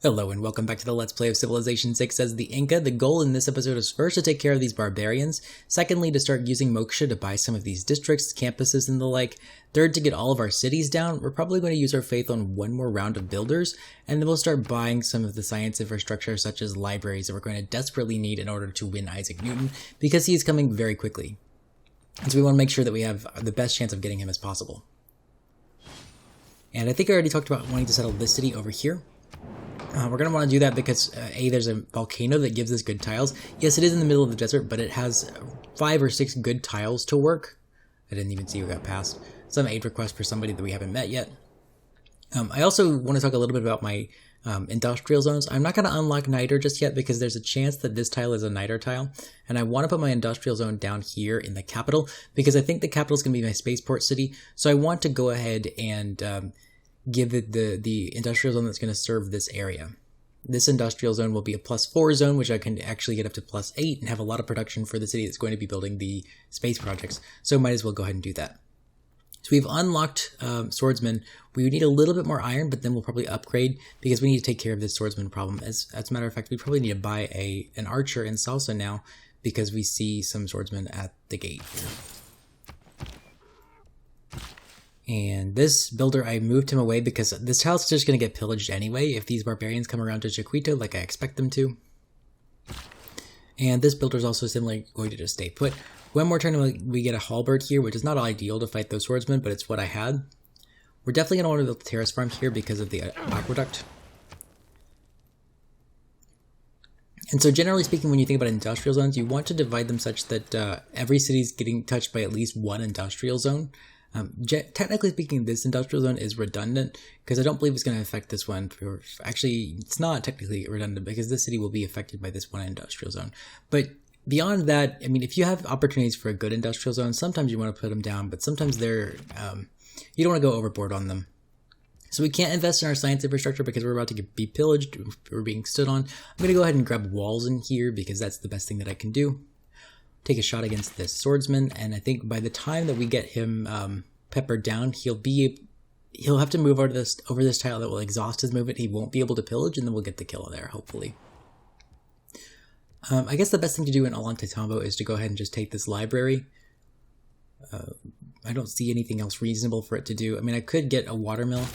Hello and welcome back to the Let's Play of Civilization 6 as the Inca. The goal in this episode is first to take care of these barbarians, secondly to start using moksha to buy some of these districts, campuses, and the like, third to get all of our cities down. We're probably going to use our faith on one more round of builders, and then we'll start buying some of the science infrastructure such as libraries that we're going to desperately need in order to win Isaac Newton, because he is coming very quickly. And so we want to make sure that we have the best chance of getting him as possible. And I think I already talked about wanting to settle this city over here. We're going to want to do that because, A, there's a volcano that gives us good tiles. Yes, it is in the middle of the desert, but it has 5 or 6 good tiles to work. I didn't even see who got passed. Some aid request for somebody that we haven't met yet. I also want to talk a little bit about my industrial zones. I'm not going to unlock niter just yet because there's a chance that this tile is a niter tile. And I want to put my industrial zone down here in the capital because I think the capital is going to be my spaceport city. So I want to go ahead and give it the industrial zone that's going to serve this area. This industrial zone will be a +4 zone, which I can actually get up to +8 and have a lot of production for the city that's going to be building the space projects. So might as well go ahead and do that. So we've unlocked swordsmen. We would need a little bit more iron, but then we'll probably upgrade because we need to take care of this swordsman problem. As a matter of fact, we probably need to buy an archer in Salsa now because we see some swordsmen at the gate here. And this builder, I moved him away because this house is just going to get pillaged anyway if these barbarians come around to Chiquito like I expect them to. And this builder is also similarly going to just stay put. One more turn we get a halberd here, which is not ideal to fight those swordsmen, but it's what I had. We're definitely going to want to build the terrace farm here because of the aqueduct. And so generally speaking, when you think about industrial zones, you want to divide them such that every city is getting touched by at least one industrial zone. Technically speaking, this industrial zone is redundant because I don't believe it's going to affect this one. Actually, it's not technically redundant because this city will be affected by this one industrial zone. But beyond that, I mean, if you have opportunities for a good industrial zone, sometimes you want to put them down, but sometimes you don't want to go overboard on them. So we can't invest in our science infrastructure because we're about to be pillaged. We're being stood on. I'm going to go ahead and grab walls in here because that's the best thing that I can do. Take a shot against this swordsman, and I think by the time that we get him peppered down, he'll have to move over this tile that will exhaust his movement. He won't be able to pillage, and then we'll get the kill there, hopefully. I guess the best thing to do in Ollantaytambo is to go ahead and just take this library. I don't see anything else reasonable for it to do. I mean, I could get a watermill,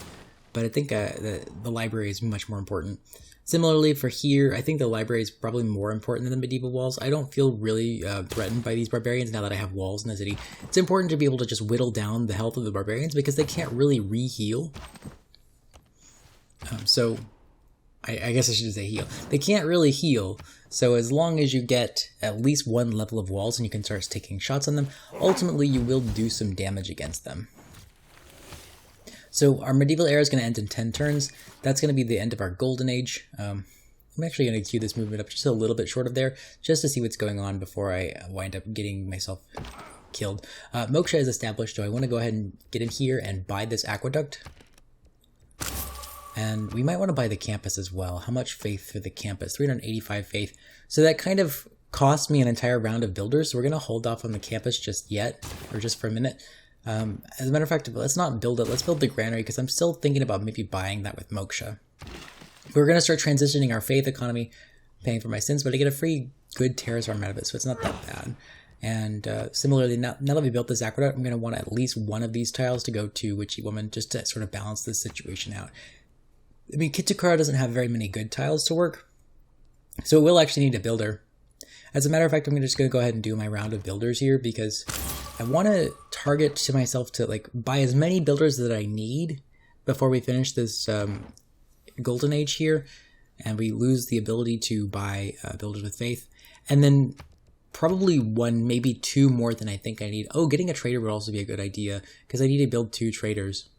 but I think the library is much more important. Similarly for here, I think the library is probably more important than the medieval walls. I don't feel really threatened by these barbarians now that I have walls in the city. It's important to be able to just whittle down the health of the barbarians because they can't really re-heal. So I guess I should say heal. They can't really heal, so as long as you get at least one level of walls and you can start taking shots on them, ultimately you will do some damage against them. So our medieval era is going to end in 10 turns. That's going to be the end of our golden age. I'm actually going to queue this movement up just a little bit short of there, just to see what's going on before I wind up getting myself killed. Moksha is established, so I want to go ahead and get in here and buy this aqueduct. And we might want to buy the campus as well. How much faith for the campus? 385 faith. So that kind of cost me an entire round of builders, so we're going to hold off on the campus just yet, or just for a minute. As a matter of fact, let's not build it. Let's build the granary because I'm still thinking about maybe buying that with moksha. We're going to start transitioning our faith economy, paying for my sins, but I get a free good terrace farm out of it, so it's not that bad. And similarly, now that we built this aqueduct, I'm going to want at least one of these tiles to go to Witchy Woman just to sort of balance this situation out. I mean, Kitakara doesn't have very many good tiles to work, so we'll actually need a builder. As a matter of fact, I'm just going to go ahead and do my round of builders here because I want to target to myself to buy as many builders that I need before we finish this golden age here, and we lose the ability to buy builders with faith, and then probably one, maybe 2 more than I think I need. Oh, getting a trader would also be a good idea because I need to build 2 traders,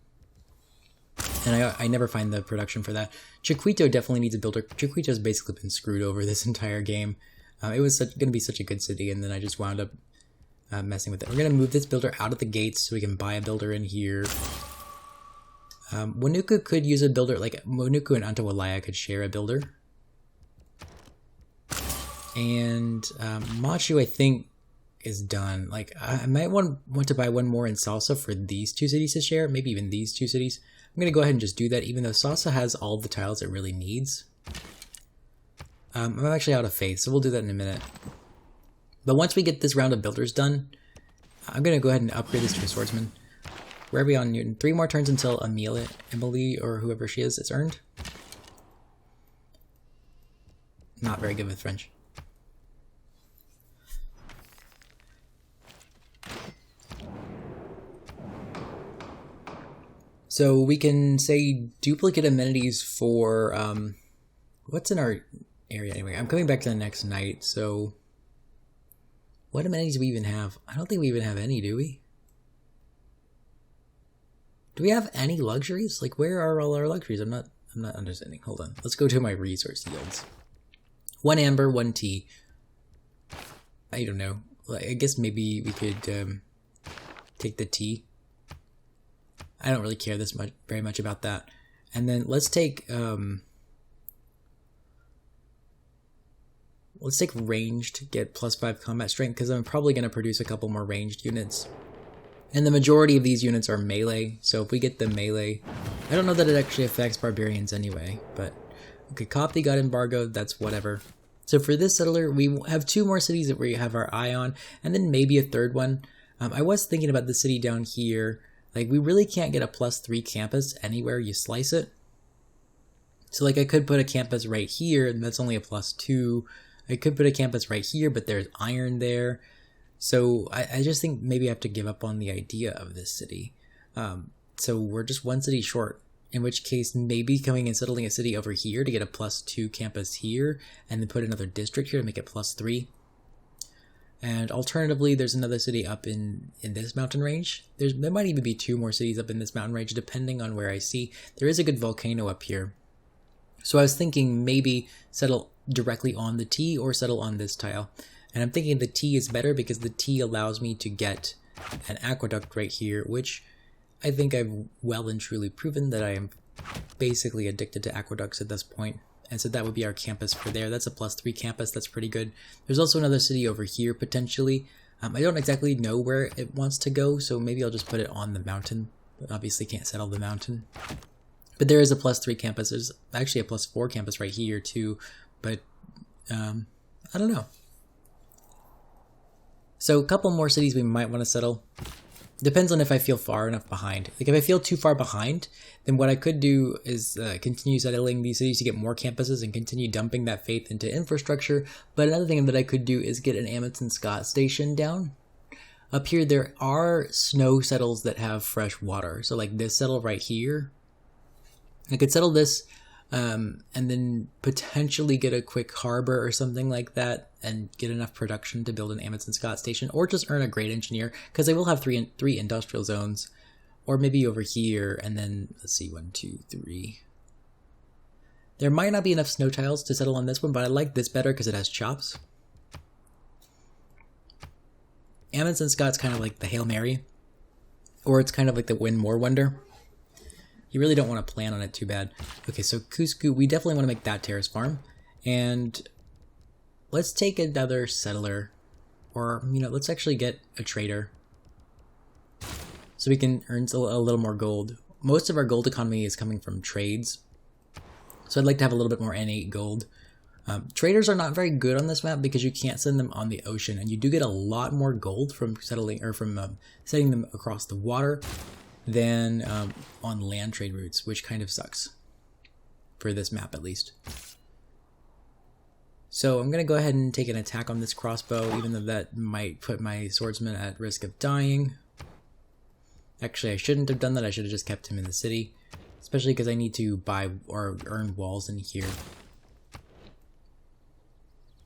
and I never find the production for that. Chiquito definitely needs a builder. Chiquito's basically been screwed over this entire game. It was going to be such a good city, and then I just wound up messing with it. We're going to move this builder out of the gates so we can buy a builder in here. Wanuku could use a builder, like Wanuku and Antawalaya could share a builder. And Machu, I think, is done. Like, I might want to buy one more in Salsa for these 2 cities to share, maybe even these 2 cities. I'm going to go ahead and just do that, even though Salsa has all the tiles it really needs. I'm actually out of faith, so we'll do that in a minute. But once we get this round of builders done, I'm going to go ahead and upgrade this to a swordsman. Where are we on Newton? 3 more turns until Emily, or whoever she is earned. Not very good with French. So we can say duplicate amenities for, what's in our area anyway? I'm coming back to the next night, so what amenities do we even have? I don't think we even have any, do we? Do we have any luxuries? Like, where are all our luxuries? I'm not understanding. Hold on. Let's go to my resource yields. 1 amber, 1 tea. I don't know. I guess maybe we could take the tea. I don't really care very much about that. And then let's take ranged, get +5 combat strength, because I'm probably going to produce a couple more ranged units. And the majority of these units are melee, so if we get the melee, I don't know that it actually affects barbarians anyway, but okay, Copti got embargoed, that's whatever. So for this settler, we have 2 more cities that we have our eye on, and then maybe a 3rd one. I was thinking about the city down here. Like, we really can't get a +3 campus anywhere you slice it. So like, I could put a campus right here, and that's only a +2. I could put a campus right here, but there's iron there. So I just think maybe I have to give up on the idea of this city. So we're just 1 city short, in which case maybe coming and settling a city over here to get a +2 campus here, and then put another district here to make it +3. And alternatively, there's another city up in this mountain range. There might even be 2 more cities up in this mountain range, depending on where I see. There is a good volcano up here. So I was thinking maybe settle directly on the T or settle on this tile. And I'm thinking the T is better because the T allows me to get an aqueduct right here, which I think I've well and truly proven that I am basically addicted to aqueducts at this point. And so that would be our campus for there. That's a +3 campus. That's pretty good. There's also another city over here, potentially. I don't exactly know where it wants to go, so maybe I'll just put it on the mountain. But obviously can't settle the mountain. But there is a +3 campus. There's actually a +4 campus right here, too. But, I don't know. So a couple more cities we might want to settle. Depends on if I feel far enough behind. Like, if I feel too far behind, then what I could do is continue settling these cities to get more campuses and continue dumping that faith into infrastructure. But another thing that I could do is get an Amundsen Scott station down. Up here, there are snow settles that have fresh water. So like this settle right here. I could settle this and then potentially get a quick harbor or something like that and get enough production to build an Amundsen Scott station, or just earn a great engineer, because they will have three industrial zones. Or maybe over here, and then, let's see, 1, 2, 3. There might not be enough snow tiles to settle on this one, but I like this better because it has chops. Amundsen Scott's kind of like the Hail Mary, or it's kind of like the Win More Wonder. You really don't want to plan on it too bad. Okay, so Cusco, we definitely want to make that terrace farm. And let's take another settler, or, let's actually get a trader. So we can earn a little more gold. Most of our gold economy is coming from trades. So I'd like to have a little bit more innate gold. Traders are not very good on this map because you can't send them on the ocean, and you do get a lot more gold from settling or from setting them across the water than on land trade routes, which kind of sucks for this map at least. So I'm going to go ahead and take an attack on this crossbow, even though that might put my swordsman at risk of dying. Actually, I shouldn't have done that. I should have just kept him in the city, especially because I need to buy or earn walls in here.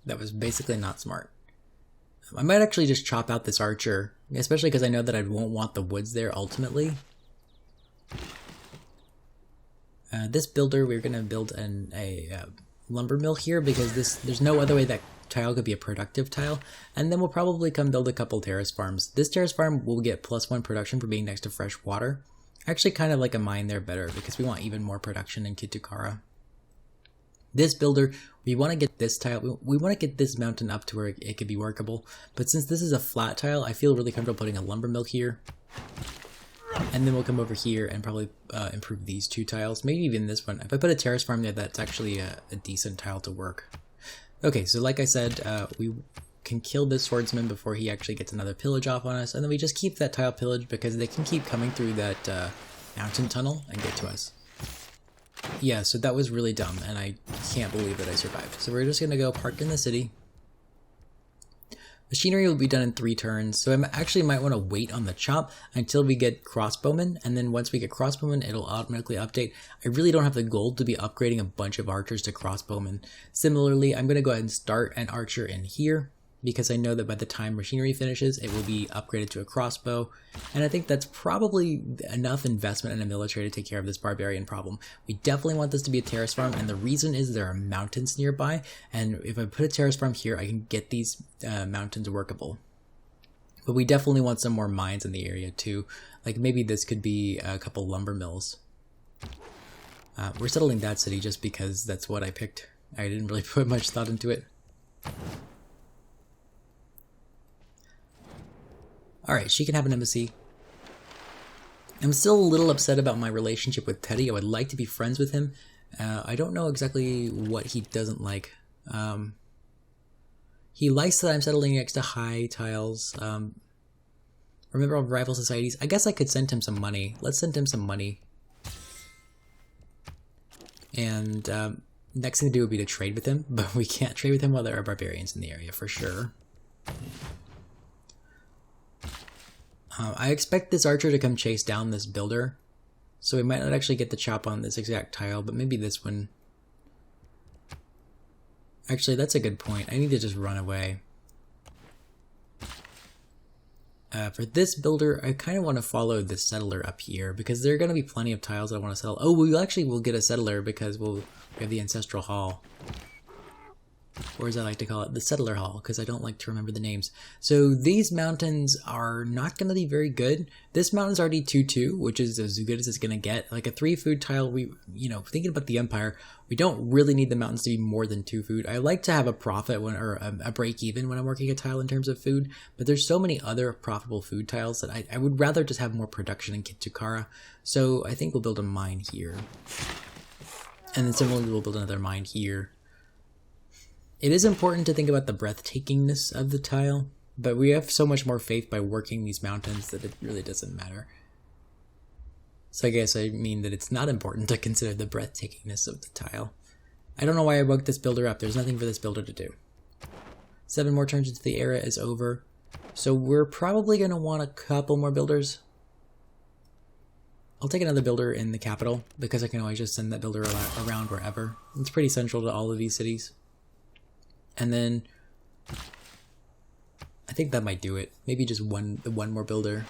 That was basically not smart. I might actually just chop out this archer, especially because I know that I won't want the woods there ultimately. This builder, we're going to build a lumber mill here because there's no other way that tile could be a productive tile. And then we'll probably come build a couple terrace farms. This terrace farm will get +1 production for being next to fresh water. Actually, kind of like a mine there better because we want even more production in Kitukara. This builder, we want to get this tile, we want to get this mountain up to where it could be workable. But since this is a flat tile, I feel really comfortable putting a lumber mill here. And then we'll come over here and probably improve these 2 tiles, maybe even this one. If I put a terrace farm there, that's actually a decent tile to work. Okay, so like I said, we can kill this swordsman before he actually gets another pillage off on us, and then we just keep that tile pillage because they can keep coming through that mountain tunnel and get to us. Yeah, so that was really dumb, and I can't believe that I survived. So we're just going to go park in the city. Machinery will be done in 3 turns, so I actually might want to wait on the chop until we get crossbowmen, and then once we get crossbowmen, it'll automatically update. I really don't have the gold to be upgrading a bunch of archers to crossbowmen. Similarly, I'm going to go ahead and start an archer in here, because I know that by the time machinery finishes, it will be upgraded to a crossbow, and I think that's probably enough investment in a military to take care of this barbarian problem. We definitely want this to be a terrace farm, and the reason is there are mountains nearby, and if I put a terrace farm here, I can get these mountains workable. But we definitely want some more mines in the area too, like maybe this could be a couple lumber mills. We're settling that city just because that's what I picked. I didn't really put much thought into it. Alright, she can have an embassy. I'm still a little upset about my relationship with Teddy. I would like to be friends with him. I don't know exactly what he doesn't like. He likes that I'm settling next to high tiles. Remember all rival societies? I guess I could send him some money. Let's send him some money. And next thing to do would be to trade with him, but we can't trade with him while there are barbarians in the area for sure. I expect this archer to come chase down this builder, so we might not actually get the chop on this exact tile, but maybe this one. Actually, that's a good point. I need to just run away. For this builder, I kind of want to follow the settler up here, because there are going to be plenty of tiles that I want to settle. Oh, we actually will get a settler because we have the Ancestral Hall. Or as I like to call it, the Settler Hall, because I don't like to remember the names. So these mountains are not going to be very good. This mountain's already 2-2, which is as good as it's going to get. Like a 3 food tile, thinking about the Empire, we don't really need the mountains to be more than 2 food. I like to have a profit or a break even when I'm working a tile in terms of food, but there's so many other profitable food tiles that I would rather just have more production in Kitukara. So I think we'll build a mine here. And then similarly, we'll build another mine here. It is important to think about the breathtakingness of the tile, but we have so much more faith by working these mountains that it really doesn't matter. So I guess I mean that it's not important to consider the breathtakingness of the tile. I don't know why I woke this builder up. There's nothing for this builder to do. 7 more turns into the era is over. So we're probably going to want a couple more builders. I'll take another builder in the capital, because I can always just send that builder around wherever. It's pretty central to all of these cities. And then I think that might do it. Maybe just one more builder.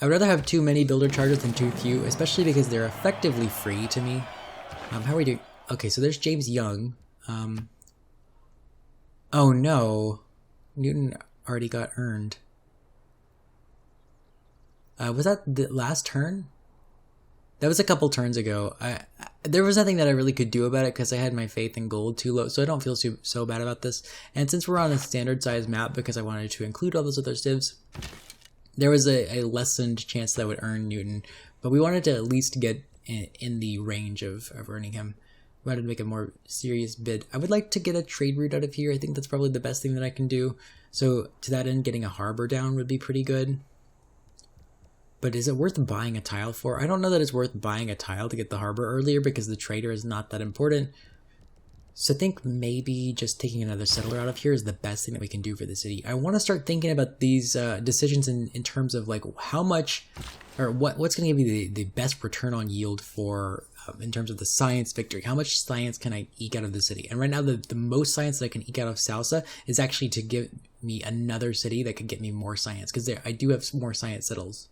I would rather have too many builder charges than too few, especially because they're effectively free to me. How are we doing? Okay, so there's James Young. Oh no, Newton already got earned. Was that the last turn? That was a couple turns ago. There was nothing that I really could do about it because I had my faith in gold too low, so I don't feel so bad about this. And since we're on a standard size map, because I wanted to include all those other civs, there was a lessened chance that I would earn Newton, but we wanted to at least get in the range of earning him. We wanted to make a more serious bid. I would like to get a trade route out of here. I think that's probably the best thing that I can do. So to that end, getting a harbor down would be pretty good. But is it worth buying a tile for? I don't know that it's worth buying a tile to get the harbor earlier because the trader is not that important. So I think maybe just taking another settler out of here is the best thing that we can do for the city. I want to start thinking about these decisions in terms of like how much or what's going to give me the best return on yield for in terms of the science victory. How much science can I eke out of the city? And right now the most science that I can eke out of Salsa is actually to give me another city that could get me more science, because I do have more science settles.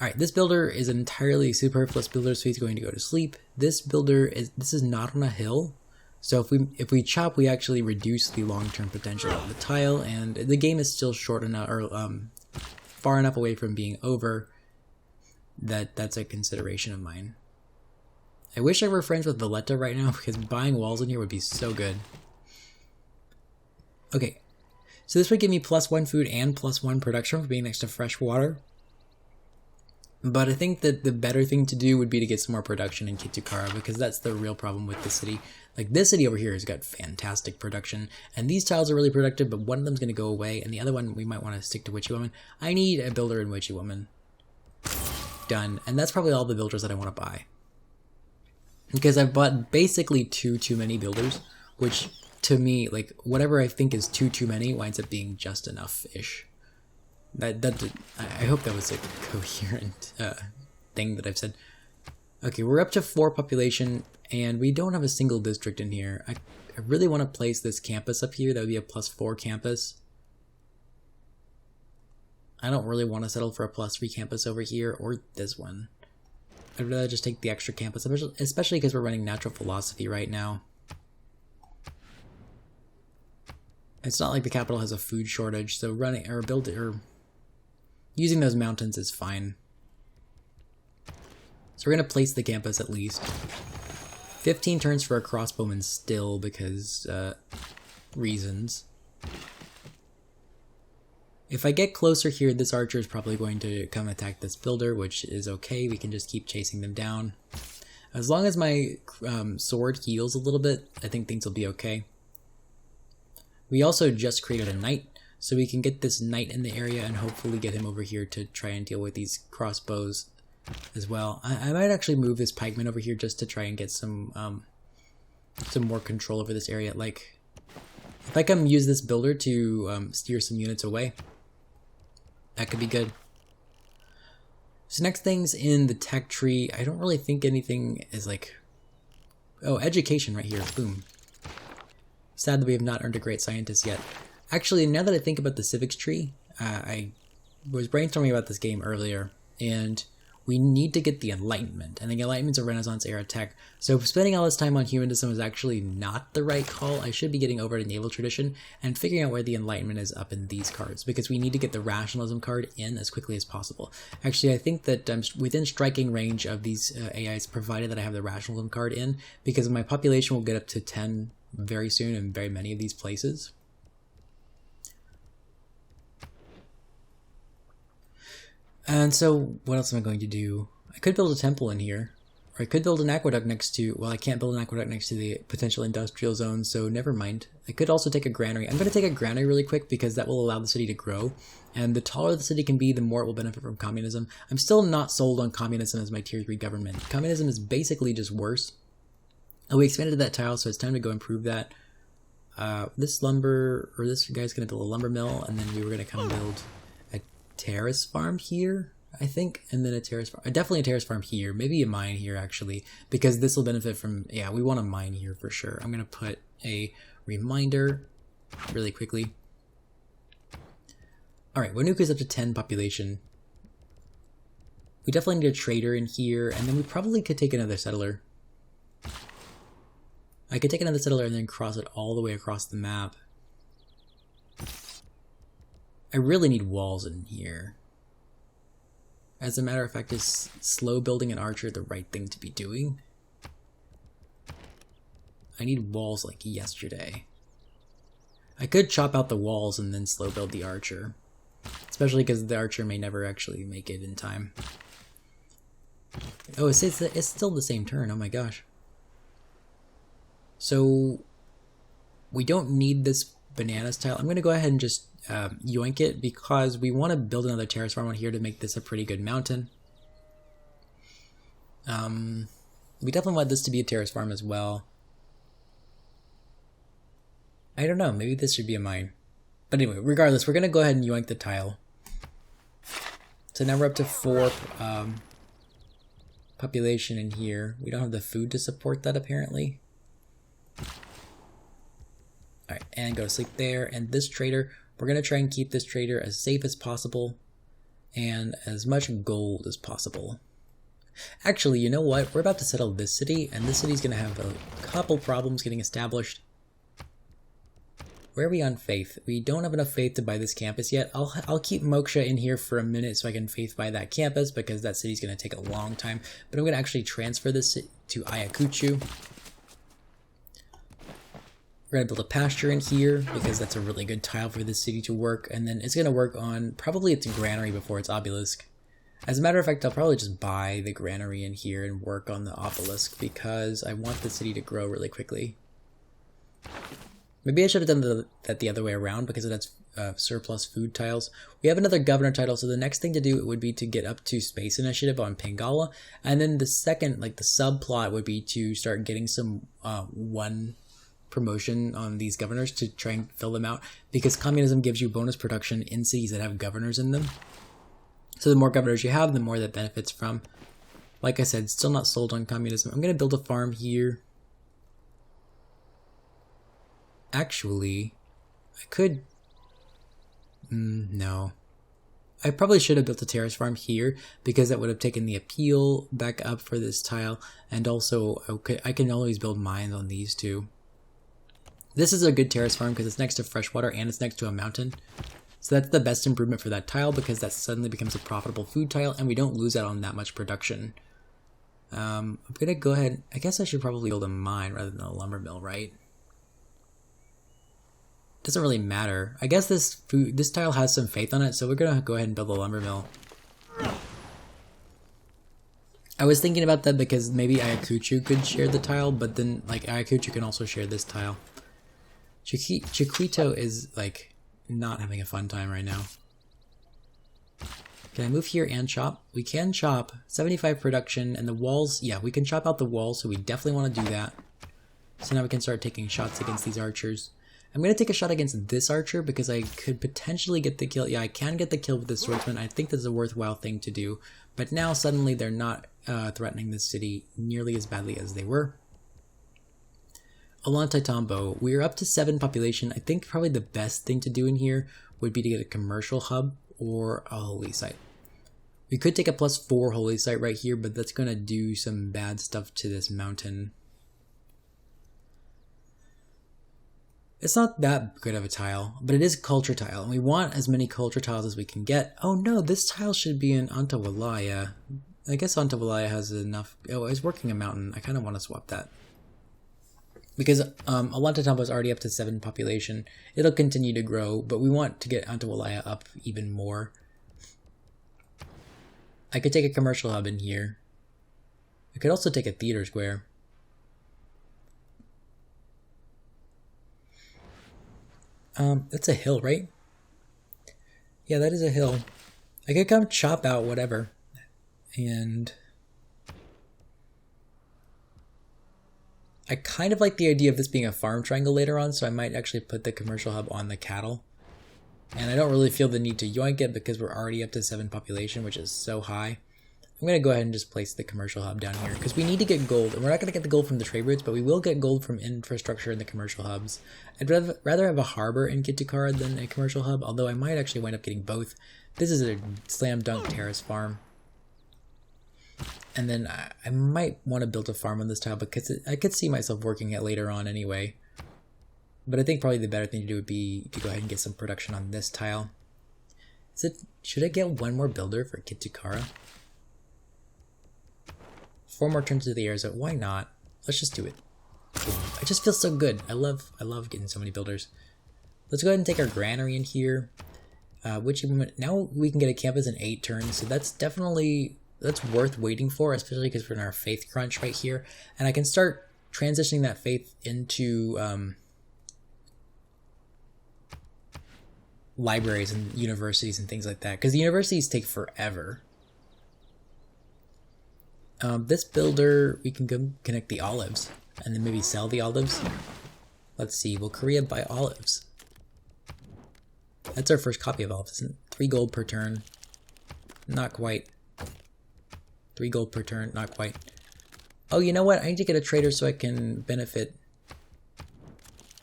Alright, this builder is an entirely superfluous builder, so he's going to go to sleep. This is not on a hill, so if we chop, we actually reduce the long-term potential of the tile, and the game is still short enough, or far enough away from being over, that's a consideration of mine. I wish I were friends with Valletta right now, because buying walls in here would be so good. Okay, so this would give me +1 food and +1 production for being next to fresh water. But I think that the better thing to do would be to get some more production in Kitukara, because that's the real problem with the city. Like, this city over here has got fantastic production, and these tiles are really productive, but one of them's going to go away, and the other one we might want to stick to Witchy Woman. I need a builder in Witchy Woman. Done. And that's probably all the builders that I want to buy. Because I've bought basically too many builders, which to me, like, whatever I think is too many winds up being just enough-ish. I hope that was a coherent thing that I've said. Okay, we're up to 4 population, and we don't have a single district in here. I really want to place this campus up here. That would be a +4 campus. I don't really want to settle for a +3 campus over here, or this one. I'd rather just take the extra campus, especially because we're running natural philosophy right now. It's not like the capital has a food shortage, so running or building or using those mountains is fine. So we're going to place the campus at least. 15 turns for a crossbowman still, because reasons. If I get closer here, this archer is probably going to come attack this builder, which is okay. We can just keep chasing them down. As long as my sword heals a little bit, I think things will be okay. We also just created a knight, so we can get this knight in the area and hopefully get him over here to try and deal with these crossbows as well. I might actually move this pikeman over here just to try and get some more control over this area. Like, if I can use this builder to steer some units away, that could be good. So next things in the tech tree, I don't really think anything is like... Oh, education right here, boom. Sad that we have not earned a great scientist yet. Actually, now that I think about the civics tree, I was brainstorming about this game earlier, and we need to get the Enlightenment, and the Enlightenment's a Renaissance era tech, so spending all this time on humanism is actually not the right call. I should be getting over to naval tradition and figuring out where the Enlightenment is up in these cards, because we need to get the rationalism card in as quickly as possible. Actually, I think that I'm within striking range of these AIs, provided that I have the rationalism card in, because my population will get up to 10 very soon in very many of these places. And so, what else am I going to do? I could build a temple in here, or I could build an aqueduct next to... Well, I can't build an aqueduct next to the potential industrial zone, so never mind. I could also take a granary. I'm going to take a granary really quick, because that will allow the city to grow, and the taller the city can be, the more it will benefit from communism. I'm still not sold on communism as my tier 3 government. Communism is basically just worse. Oh, we expanded that tile, so it's time to go improve that. This lumber... Or this guy's going to build a lumber mill, and then we were going to come build terrace farm here, I think, and then a terrace farm, definitely a terrace farm here, maybe a mine here actually, because this will benefit from, yeah, we want a mine here for sure. I'm gonna put a reminder really quickly. Alright, Wanuka's up to 10 population. We definitely need a trader in here, and then we probably could take another settler. I could take another settler and then cross it all the way across the map. I really need walls in here. As a matter of fact, is slow building an archer the right thing to be doing? I need walls like yesterday. I could chop out the walls and then slow build the archer. Especially because the archer may never actually make it in time. Oh, it's still the same turn, oh my gosh. So, we don't need this bananas tile. I'm going to go ahead and just yoink it, because we want to build another terrace farm on here to make this a pretty good mountain. We definitely want this to be a terrace farm as well. I don't know, maybe this should be a mine. But anyway, regardless, we're going to go ahead and yoink the tile. So now we're up to 4 population in here. We don't have the food to support that apparently. Alright, and go to sleep there. And this trader, we're going to try and keep this trader as safe as possible and as much gold as possible. Actually, you know what? We're about to settle this city, and this city's going to have a couple problems getting established. Where are we on faith? We don't have enough faith to buy this campus yet. I'll keep Moksha in here for a minute so I can faith buy that campus, because that city's going to take a long time. But I'm going to actually transfer this to Ayacucho. We're going to build a pasture in here, because that's a really good tile for this city to work. And then it's going to work on probably its granary before its obelisk. As a matter of fact, I'll probably just buy the granary in here and work on the obelisk because I want the city to grow really quickly. Maybe I should have done that the other way around because it has surplus food tiles. We have another governor title, so the next thing to do would be to get up to space initiative on Pangala, and then the second, like the subplot, would be to start getting some one promotion on these governors to try and fill them out, because communism gives you bonus production in cities that have governors in them. So the more governors you have, the more that benefits from. Like I said, still not sold on communism. I'm going to build a farm here. Actually, I could... no. I probably should have built a terrace farm here because that would have taken the appeal back up for this tile, and also I can always build mines on these two. This is a good terrace farm because it's next to freshwater and it's next to a mountain. So that's the best improvement for that tile because that suddenly becomes a profitable food tile and we don't lose out on that much production. I'm going to go ahead, I guess I should probably build a mine rather than a lumber mill, right? Doesn't really matter. I guess this tile has some faith on it, so we're gonna go ahead and build a lumber mill. I was thinking about that because maybe Ayacucho could share the tile, but then like Ayacucho can also share this tile. Chiquito is like not having a fun time right now. Can I move here and chop? We can chop. 75 production and the walls. Yeah, we can chop out the walls, so we definitely want to do that. So now we can start taking shots against these archers. I'm going to take a shot against this archer because I could potentially get the kill. Yeah, I can get the kill with this swordsman. I think that's a worthwhile thing to do. But now suddenly they're not threatening the city nearly as badly as they were. Ollantaytambo, we're up to 7 population. I think probably the best thing to do in here would be to get a commercial hub or a holy site. We could take a +4 holy site right here, but that's going to do some bad stuff to this mountain. It's not that good of a tile, but it is a culture tile, and we want as many culture tiles as we can get. Oh no, this tile should be in Antawalaya. I guess Antawalaya has enough. Oh, it's working a mountain. I kind of want to swap that. Because Ollantaytambo is already up to 7 population. It'll continue to grow, but we want to get Antawalaya up even more. I could take a commercial hub in here. I could also take a theater square. That's a hill, right? Yeah, that is a hill. I could come chop out whatever. And I kind of like the idea of this being a farm triangle later on, so I might actually put the commercial hub on the cattle. And I don't really feel the need to yoink it because we're already up to 7 population, which is so high. I'm going to go ahead and just place the commercial hub down here because we need to get gold. And we're not going to get the gold from the trade routes, but we will get gold from infrastructure in the commercial hubs. I'd rather have a harbor in Kitukara than a commercial hub, although I might actually wind up getting both. This is a slam dunk terrace farm. And then I might want to build a farm on this tile because I could see myself working it later on anyway. But I think probably the better thing to do would be to go ahead and get some production on this tile. Should I get 1 more builder for Kitukara? 4 more turns to the air zone. Why not? Let's just do it. I just feel so good. I love getting so many builders. Let's go ahead and take our granary in here. Now we can get a campus in 8 turns, so that's worth waiting for, especially because we're in our faith crunch right here. And I can start transitioning that faith into libraries and universities and things like that, because the universities take forever. This builder, we can go connect the olives and then maybe sell the olives. Let's see, will Korea buy olives? That's our first copy of olives, isn't it? 3 gold per turn. Not quite. 3 gold per turn, not quite. Oh, you know what? I need to get a trader so I can benefit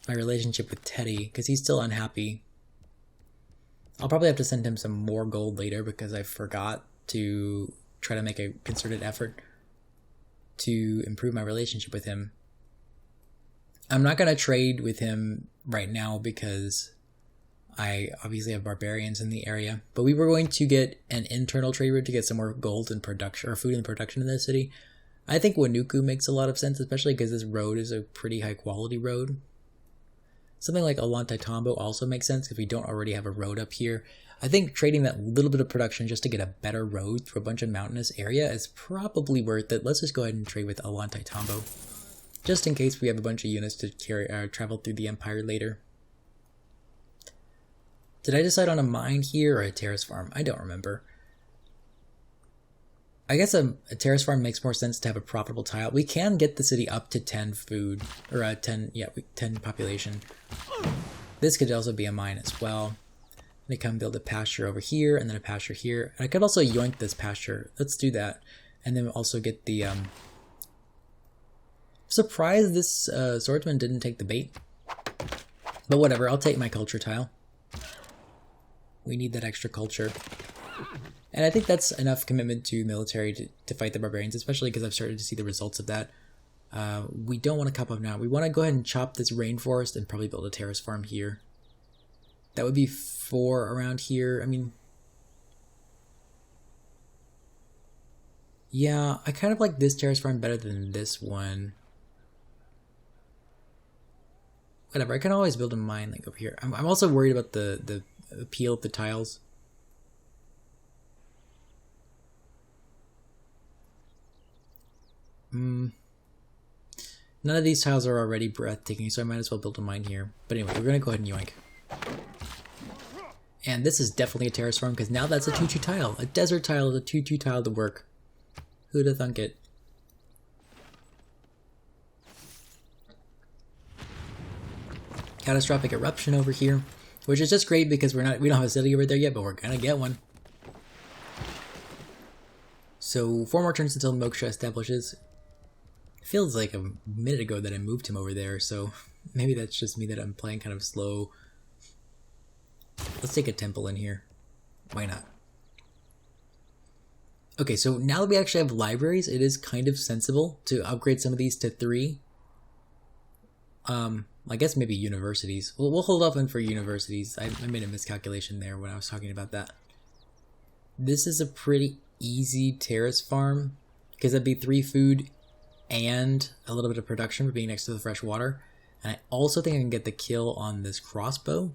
my relationship with Teddy, because he's still unhappy. I'll probably have to send him some more gold later because I forgot to try to make a concerted effort to improve my relationship with him. I'm not going to trade with him right now because I obviously have barbarians in the area, but we were going to get an internal trade route to get some more gold and production, or food and production in the city. I think Wanuku makes a lot of sense, especially because this road is a pretty high quality road. Something like Ollantaytambo also makes sense if we don't already have a road up here. I think trading that little bit of production just to get a better road through a bunch of mountainous area is probably worth it. Let's just go ahead and trade with Ollantaytambo, just in case we have a bunch of units to travel through the empire later. Did I decide on a mine here or a terrace farm? I don't remember. I guess a terrace farm makes more sense to have a profitable tile. We can get the city up to 10 food, or 10 population. This could also be a mine as well. They come build a pasture over here, and then a pasture here. And I could also yoink this pasture. Let's do that. And then also get the, surprised this swordsman didn't take the bait. But whatever, I'll take my culture tile. We need that extra culture. And I think that's enough commitment to military to fight the barbarians, especially because I've started to see the results of that. We don't want to cop up now. We want to go ahead and chop this rainforest and probably build a terrace farm here. That would be 4 around here. I mean, yeah, I kind of like this terrace farm better than this one. Whatever, I can always build a mine like over here. I'm also worried about the appeal of the tiles. None of these tiles are already breathtaking, so I might as well build a mine here. But anyway, we're going to go ahead and yoink. And this is definitely a terrace farm, because now that's a 2-2 tile. A desert tile is a 2-2 tile to work. Who'd have thunk it? Catastrophic eruption over here, which is just great because we don't have a city over there yet, but we're gonna get one. So 4 more turns until Moksha establishes. Feels like a minute ago that I moved him over there, so maybe that's just me that I'm playing kind of slow. Let's take a temple in here. Why not? Okay, so now that we actually have libraries, it is kind of sensible to upgrade some of these to 3. I guess maybe universities. We'll hold off on for universities. I made a miscalculation there when I was talking about that. This is a pretty easy terrace farm, because that'd be 3 food and a little bit of production for being next to the fresh water. And I also think I can get the kill on this crossbow.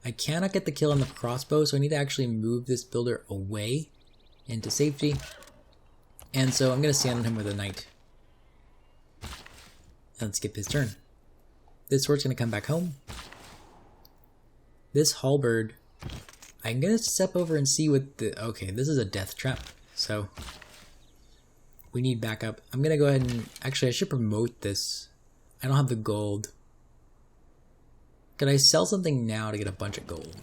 I cannot get the kill on the crossbow, so I need to actually move this builder away into safety. And so I'm going to stand on him with a knight. And skip his turn. This sword's going to come back home. This halberd, I'm going to step over and see what the... Okay, this is a death trap, so we need backup. I'm going to go ahead and... Actually, I should promote this. I don't have the gold. Could I sell something now to get a bunch of gold?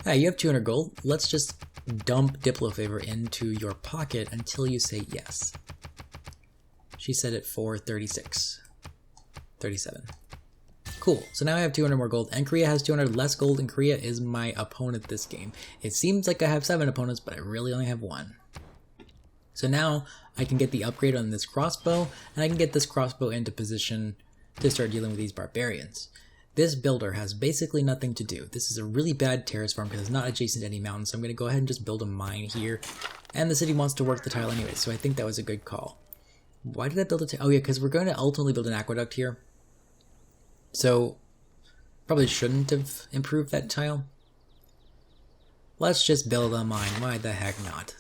Hey, you have 200 gold. Let's just dump Diplo Favor into your pocket until you say yes. She said it for 36. 37. Cool, so now I have 200 more gold, and Korea has 200 less gold, and Korea is my opponent this game. It seems like I have 7 opponents, but I really only have 1. So now I can get the upgrade on this crossbow, and I can get this crossbow into position to start dealing with these barbarians. This builder has basically nothing to do. This is a really bad terrace farm because it's not adjacent to any mountains, so I'm going to go ahead and just build a mine here. And the city wants to work the tile anyway, so I think that was a good call. Why did I build it? Oh yeah, because we're going to ultimately build an aqueduct here. So, probably shouldn't have improved that tile. Let's just build a mine. Why the heck not?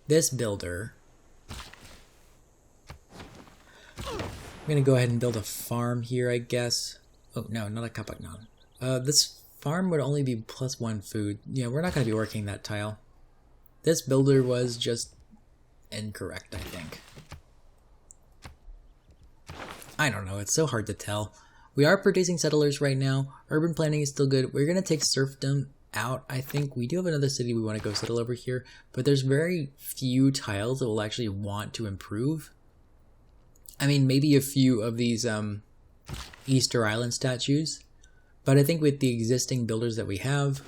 This builder... I'm going to go ahead and build a farm here, I guess. Oh, no, not a Kapaknan. This farm would only be +1 food. Yeah, we're not going to be working that tile. This builder was just incorrect, I think. I don't know, it's so hard to tell. We are producing settlers right now. Urban planning is still good. We're going to take serfdom out, I think. We do have another city we want to go settle over here, but there's very few tiles that we'll actually want to improve. I mean, maybe a few of these Easter Island statues, but I think with the existing builders that we have,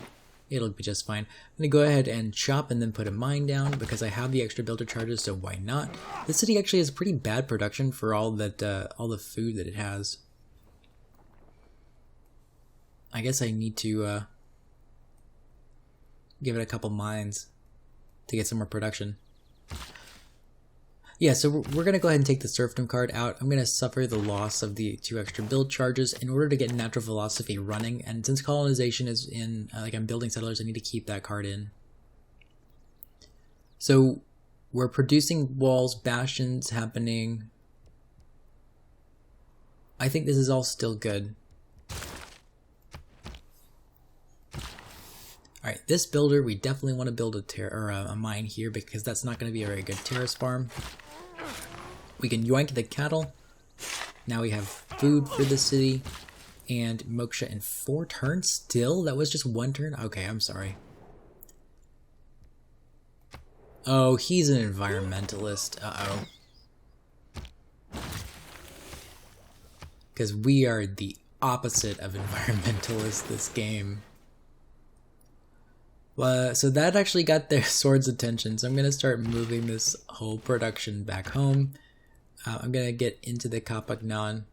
it'll be just fine. I'm going to go ahead and chop and then put a mine down because I have the extra builder charges, so why not? This city actually has pretty bad production for all the food that it has. I guess I need to give it a couple mines to get some more production. Yeah, so we're going to go ahead and take the Serfdom card out. I'm going to suffer the loss of the 2 extra build charges in order to get natural philosophy running. And since colonization is in, like I'm building settlers, I need to keep that card in. So we're producing walls, bastions happening. I think this is all still good. Alright, this builder, we definitely want to build a mine here because that's not going to be a very good terrace farm. We can yoink the cattle. Now we have food for the city. And moksha in 4 turns still? That was just 1 turn? Okay, I'm sorry. Oh, he's an environmentalist. Uh-oh. Because we are the opposite of environmentalists this game. So that actually got their sword's attention, so I'm going to start moving this whole production back home. I'm going to get into the Kapagnan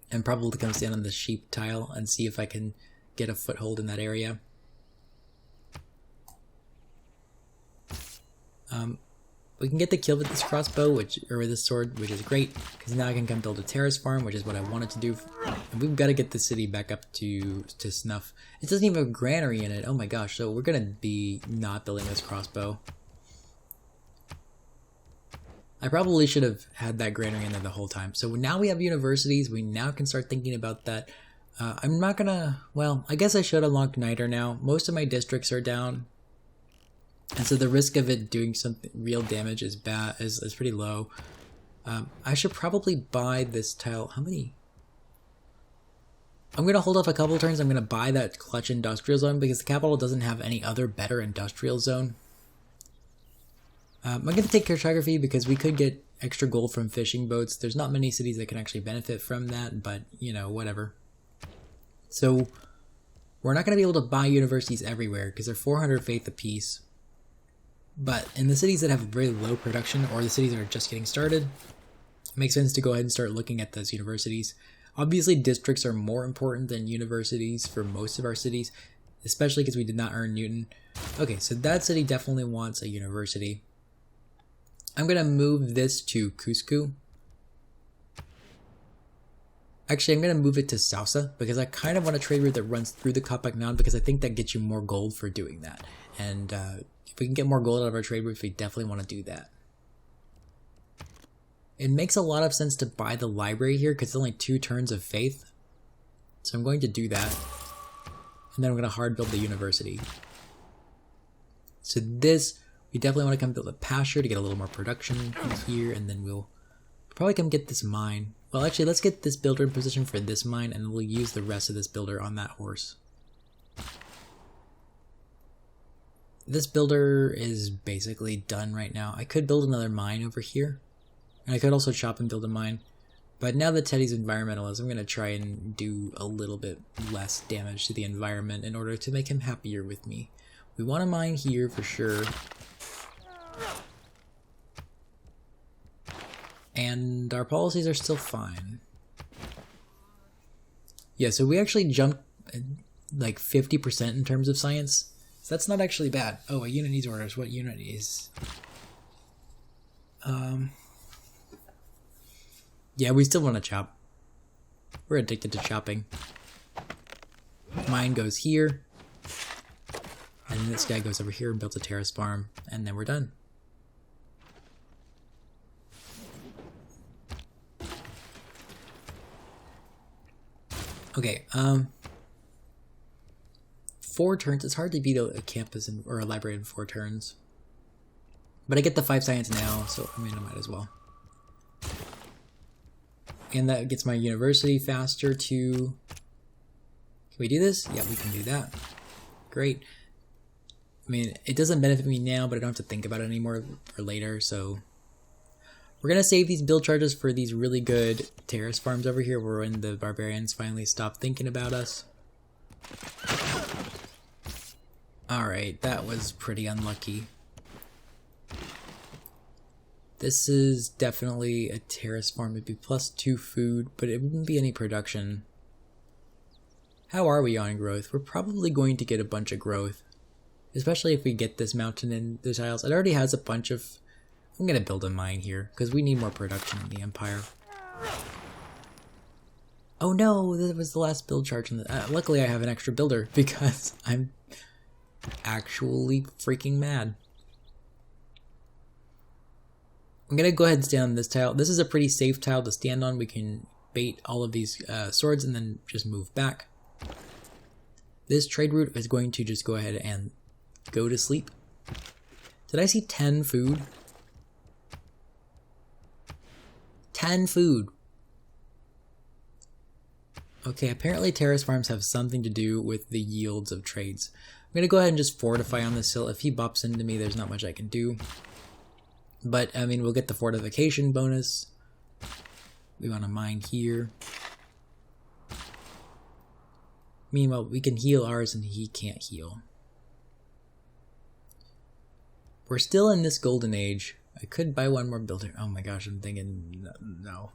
and probably come stand on the sheep tile and see if I can get a foothold in that area. We can get the kill with this crossbow, or with this sword, which is great, because now I can come build a terrace farm, which is what I wanted to do. And we've got to get the city back up to snuff. It doesn't even have a granary in it. Oh my gosh, so we're going to be not building this crossbow. I probably should have had that granary in there the whole time. So now we have universities, we now can start thinking about that. I'm not going to, well, I guess I should unlock Niter now. Most of my districts are down. And so the risk of it doing something real damage is pretty low. I should probably buy this tile. How many? I'm going to hold off a couple turns. I'm going to buy that clutch industrial zone because the capital doesn't have any other better industrial zone. I'm going to take cartography because we could get extra gold from fishing boats. There's not many cities that can actually benefit from that, but you know, whatever. So we're not going to be able to buy universities everywhere because they're 400 faith apiece. But in the cities that have very low production, or the cities that are just getting started, it makes sense to go ahead and start looking at those universities. Obviously, districts are more important than universities for most of our cities, especially because we did not earn Newton. Okay, so that city definitely wants a university. I'm going to move this to Cusco. Actually, I'm going to move it to Sausa, because I kind of want a trade route that runs through the Kapagnan, because I think that gets you more gold for doing that. And, if we can get more gold out of our trade routes, we definitely want to do that. It makes a lot of sense to buy the library here because it's only 2 turns of faith. So I'm going to do that. And then I'm going to hard build the university. So this, we definitely want to come build a pasture to get a little more production in here. And then we'll probably come get this mine. Well, actually, let's get this builder in position for this mine. And we'll use the rest of this builder on that horse. This builder is basically done right now. I could build another mine over here. And I could also chop and build a mine. But now that Teddy's environmentalist, I'm going to try and do a little bit less damage to the environment in order to make him happier with me. We want a mine here for sure. And our policies are still fine. Yeah, so we actually jumped like 50% in terms of science. So that's not actually bad. Oh, a unit needs orders. What unit is? Yeah, we still want to chop. We're addicted to chopping. Mine goes here. And then this guy goes over here and builds a terrace farm. And then we're done. Okay, 4 turns. It's hard to beat a campus or a library in 4 turns. But I get the 5 science now, so I mean, I might as well. And that gets my university faster to... Can we do this? Yeah, we can do that. Great. I mean, it doesn't benefit me now, but I don't have to think about it anymore for later, so... We're going to save these build charges for these really good terrace farms over here, where when the barbarians finally stop thinking about us. Alright, that was pretty unlucky. This is definitely a terrace farm. It'd be +2 food, but it wouldn't be any production. How are we on growth? We're probably going to get a bunch of growth. Especially if we get this mountain in the tiles. It already has a bunch of I'm gonna build a mine here, because we need more production in the Empire. Oh no, that was the last build charge. Luckily I have an extra builder, because I'm actually freaking mad. I'm gonna go ahead and stand on this tile. This is a pretty safe tile to stand on. We can bait all of these swords and then just move back. This trade route is going to just go ahead and go to sleep. Did I see 10 food? 10 food. Okay, apparently terrace farms have something to do with the yields of trades. I'm going to go ahead and just fortify on this hill. If he bops into me, there's not much I can do. But, I mean, we'll get the fortification bonus. We want to mine here. Meanwhile, we can heal ours and he can't heal. We're still in this golden age. I could buy one more builder. Oh my gosh, I'm thinking, no.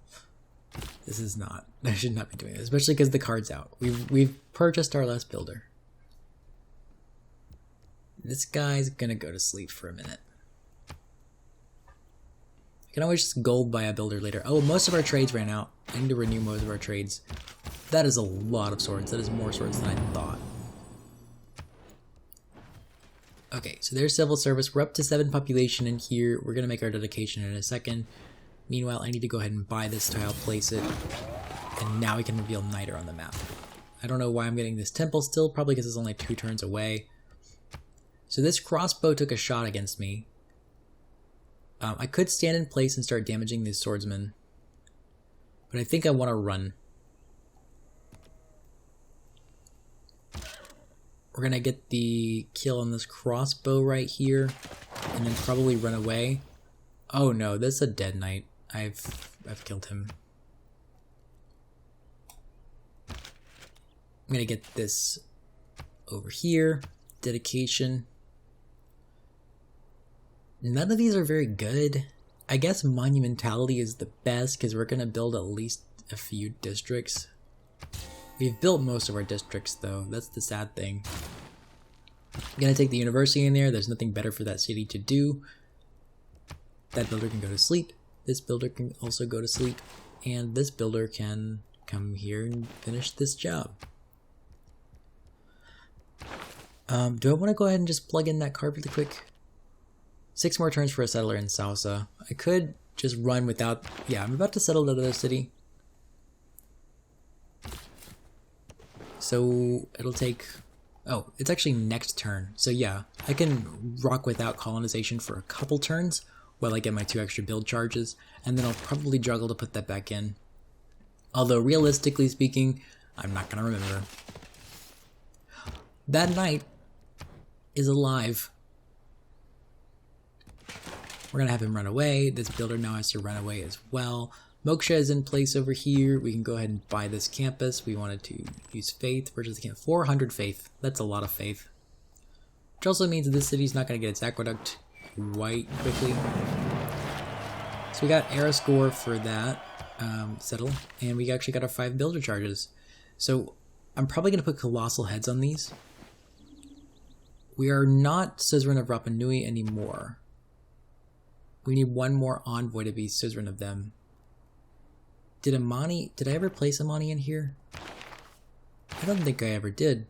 This is not. I should not be doing this, especially because the card's out. We've purchased our last builder. This guy's gonna go to sleep for a minute. I can always just gold buy a builder later. Oh, most of our trades ran out. I need to renew most of our trades. That is a lot of swords. That is more swords than I thought. Okay, so there's civil service. We're up to 7 population in here. We're gonna make our dedication in a second. Meanwhile, I need to go ahead and buy this tile, place it, and now we can reveal Niter on the map. I don't know why I'm getting this temple still, probably because it's only 2 turns away. So this crossbow took a shot against me. I could stand in place and start damaging these swordsmen, but I think I want to run. We're going to get the kill on this crossbow right here, and then probably run away. Oh no, this is a dead knight. I've killed him. I'm going to get this over here. Dedication. None of these are very good. I guess monumentality is the best because we're going to build at least a few districts. We've built most of our districts though. That's the sad thing. I'm going to take the university in there. There's nothing better for that city to do. That builder can go to sleep. This builder can also go to sleep. And this builder can come here and finish this job. Do I want to go ahead and just plug in that card really quick? 6 more turns for a settler in Salsa. I could just run without... Yeah, I'm about to settle another city. So it'll take... Oh, it's actually next turn. So yeah, I can rock without colonization for a couple turns while I get my 2 extra build charges, and then I'll probably juggle to put that back in. Although realistically speaking, I'm not going to remember. That knight is alive. We're going to have him run away. This builder now has to run away as well. Moksha is in place over here. We can go ahead and buy this campus. We wanted to use faith. Purchase the campus. 400 faith. That's a lot of faith. Which also means this city's not going to get its aqueduct quite quickly. So we got era score for that. Settle. And we actually got our 5 builder charges. So I'm probably going to put colossal heads on these. We are not Suzerain of Rapa Nui anymore. We need 1 more envoy to be Suzerain of them. Did I ever place Amani in here? I don't think I ever did.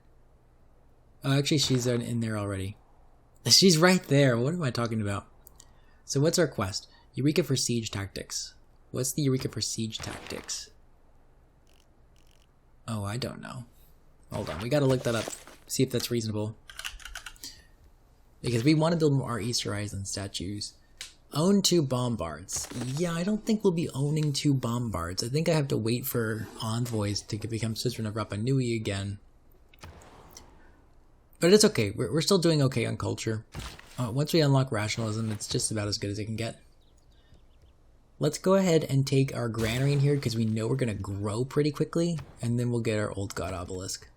Oh, actually she's in there already. She's right there. What am I talking about? So what's our quest? Eureka for siege tactics. What's the Eureka for siege tactics? Oh, I don't know. Hold on, we gotta look that up. See if that's reasonable. Because we want to build more Easter Island statues. Own 2 bombards. Yeah, I don't think we'll be owning 2 bombards. I think I have to wait for envoys to become Suzerain of Rapa Nui again. But it's okay. We're still doing okay on culture. Once we unlock rationalism, it's just about as good as it can get. Let's go ahead and take our granary in here because we know we're going to grow pretty quickly. And then we'll get our old god obelisk.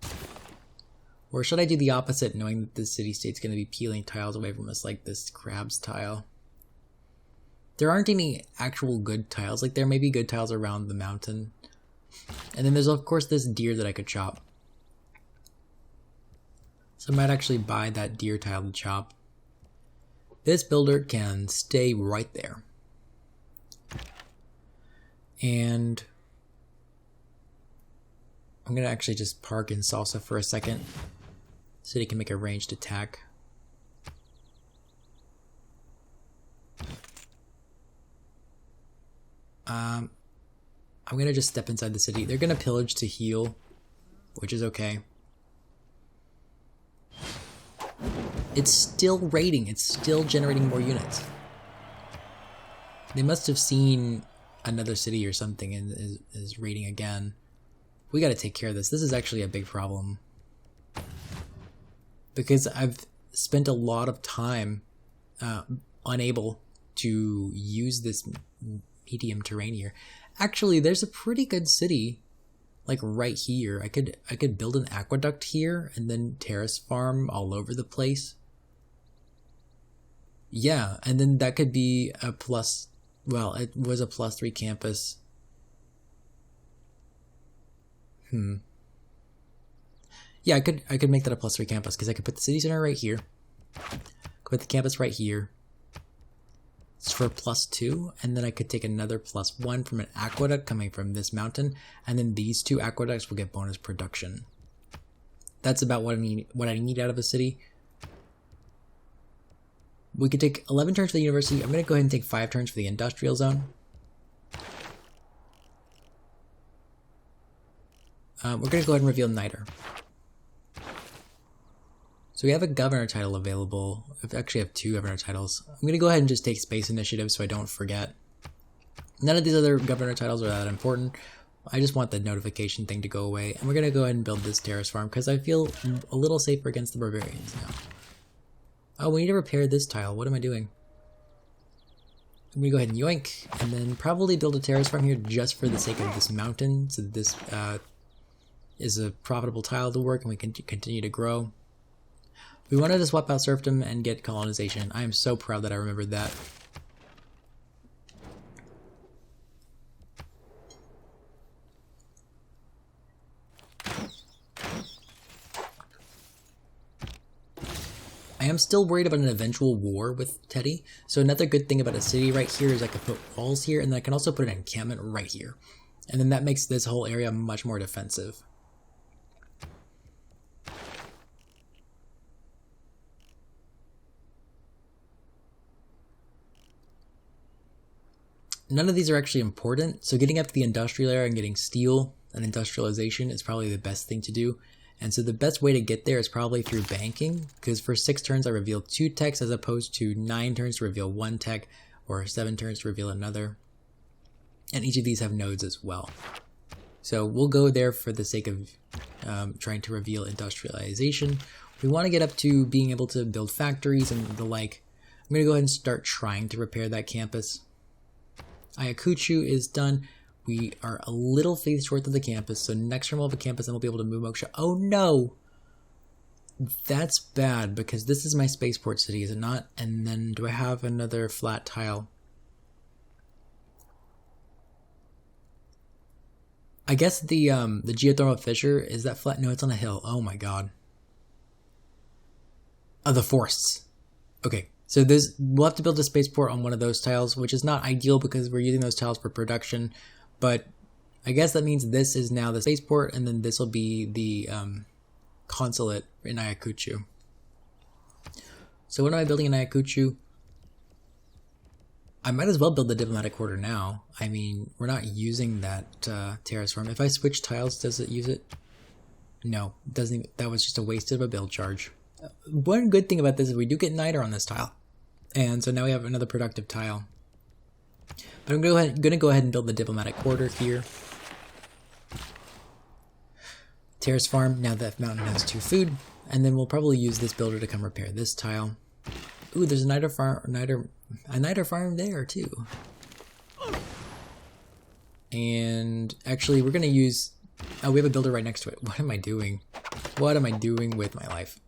Or should I do the opposite, knowing that this city-state's going to be peeling tiles away from us like this crab's tile? There aren't any actual good tiles. Like, there may be good tiles around the mountain. And then there's, of course, this deer that I could chop. So I might actually buy that deer tile to chop. This builder can stay right there. And I'm going to actually just park in Salsa for a second so they can make a ranged attack. I'm going to just step inside the city. They're going to pillage to heal, which is okay. It's still raiding. It's still generating more units. They must have seen another city or something and is raiding again. We got to take care of this. This is actually a big problem. Because I've spent a lot of time unable to use this medium terrain here. Actually, there's a pretty good city like right here. I could build an aqueduct here and then terrace farm all over the place. Yeah, and then that could be a plus, well, it was a +3 campus. Yeah, I could make that a +3 campus because I could put the city center right here. Put the campus right here. It's for +2, and then I could take another +1 from an aqueduct coming from this mountain, and then these 2 aqueducts will get bonus production. That's about what I need out of a city. We could take 11 turns for the university. I'm going to go ahead and take 5 turns for the industrial zone. We're going to go ahead and reveal Niter. So we have a governor title available. I actually have 2 governor titles. I'm going to go ahead and just take space initiative so I don't forget. None of these other governor titles are that important. I just want the notification thing to go away. And we're going to go ahead and build this terrace farm because I feel a little safer against the barbarians now. Oh, we need to repair this tile. What am I doing? I'm going to go ahead and yoink. And then probably build a terrace farm here just for the sake of this mountain. So that this is a profitable tile to work and we can continue to grow. We wanted to swap out serfdom and get colonization. I am so proud that I remembered that. I am still worried about an eventual war with Teddy. So another good thing about a city right here is I can put walls here and then I can also put an encampment right here. And then that makes this whole area much more defensive. None of these are actually important, so getting up to the industrial area and getting steel and industrialization is probably the best thing to do. And so the best way to get there is probably through banking, because for 6 turns I reveal 2 techs as opposed to 9 turns to reveal 1 tech, or 7 turns to reveal another. And each of these have nodes as well. So we'll go there for the sake of trying to reveal industrialization. We want to get up to being able to build factories and the like. I'm going to go ahead and start trying to repair that campus. Ayacucho is done. We are a little faith short of the campus, so next turn we'll have a campus and we'll be able to move Moksha. Oh no! That's bad, because this is my spaceport city, is it not? And then do I have another flat tile? I guess the geothermal fissure, is that flat? No, it's on a hill. Oh my god. Oh, the forests. Okay. So we'll have to build a spaceport on one of those tiles, which is not ideal because we're using those tiles for production. But I guess that means this is now the spaceport, and then this will be the consulate in Ayacucho. So what am I building in Ayacucho? I might as well build the diplomatic quarter now. I mean, we're not using that terrace farm. If I switch tiles, does it use it? No, it doesn't even, that was just a waste of a build charge. One good thing about this is we do get Niter on this tile. And so now we have another productive tile. But I'm going to go ahead and build the diplomatic quarter here. Terrace farm, now that mountain has 2 food. And then we'll probably use this builder to come repair this tile. Ooh, there's a Niter farm there too. And actually we're going to use... Oh, we have a builder right next to it. What am I doing? What am I doing with my life?